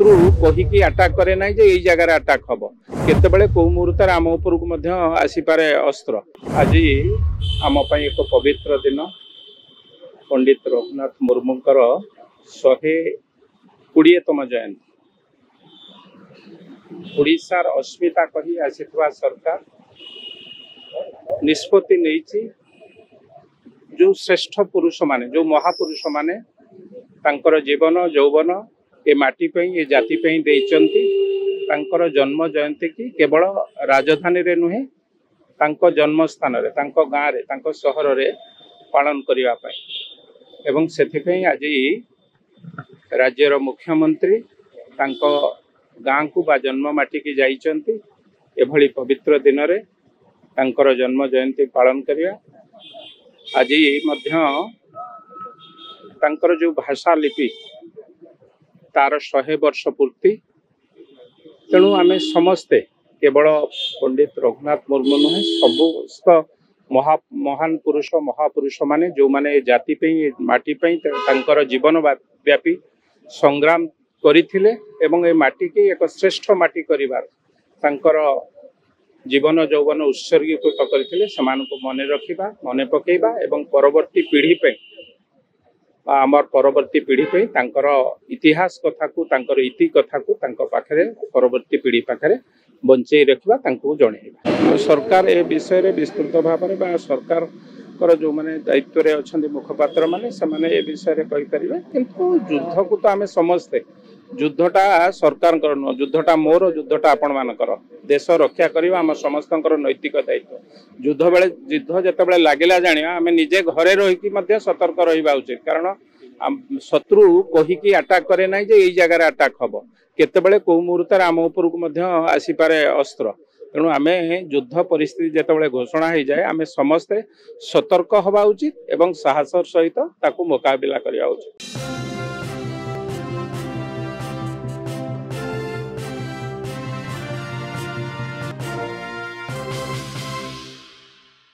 शत्रु कहीकि आटाक करे ना जे जगार आटाक हम केतबेले कौ मुहूर्त आम उपरक आसीपे अस्त्र। आज आम एक पवित्र दिन पंडित रघुनाथ मुर्मूंकर 120तम जयंती। ओडिशार अस्मिता कही आसीथिबा सरकार निष्पत्ति नहीं जो श्रेष्ठ पुरुष माने जो महापुरुष माने तांकर जीवन यौवन ए माटी पे ए जाति पे देइचंती। तांकर जन्म जयंती की केवल राजधानी रे नुहे तांको जन्म स्थान रे तांको गाँ रे तांको शहर रे पालन करिवा पई एवं सेथिपई आज राज्यर मुख्यमंत्री तांको गाँ को बा जन्म माटी की जाइचंती। एभली पवित्र दिन रे तांकर जन्म जयंती पालन करिया। आज तांकर जो भाषा लिपि तार 100 वर्ष पूर्ति। तेणु आमे समस्ते केवल पंडित रघुनाथ मुर्मू नुहे समस्त महान पुरुष महापुरुष माने जो माने जाति पे माटी पे तांकर जीवन व्यापी संग्राम करिथिले एवं ए माटी के एक श्रेष्ठ माटी करिवार तांकर जीवन यौवन उत्सर्गीकृत करथिले। समानको मने रखिबा मने पकेइबा एवं परवर्ती पीढ़ी पे आमर परवर्ती पीढ़ी पे तांकर इतिहास कथा को तांकर इति कथा को तांको पाखरे परवर्ती पीढ़ी पाखरे बंचई रखिबा तांको जणेइबा। सरकार ए विषय रे विस्तृत भाव में बा सरकार कर जो माने दायित्व रे अछंदी मुखपात्र माने से माने ए विषय रे कहि परिबे। किंतु युद्ध को तो आमे समस्ते युद्धटा सरकार कर युद्धटा मोर युद्धटा आपण मानकर देश रक्षा करबा हम समस्तंकर नैतिक दायित्व। युद्ध बेले युद्ध जतबेले लागिला जानिया आमे निजे घरे रही कि मध्य सतर्क रहिबा उचित। कारण शत्रु कहीकि आटाक करे ना जे जगार आटाक हम केतबेले कौ मुहूर्त आम उपरक आसीपे अस्त्र। तेणु आमे युद्ध परिस्थिति जितेबाला घोषणा हो जाए आमे समस्ते सतर्क हवा उचित एवं साहस सहित ताकू मुकाबिला करिया उचित।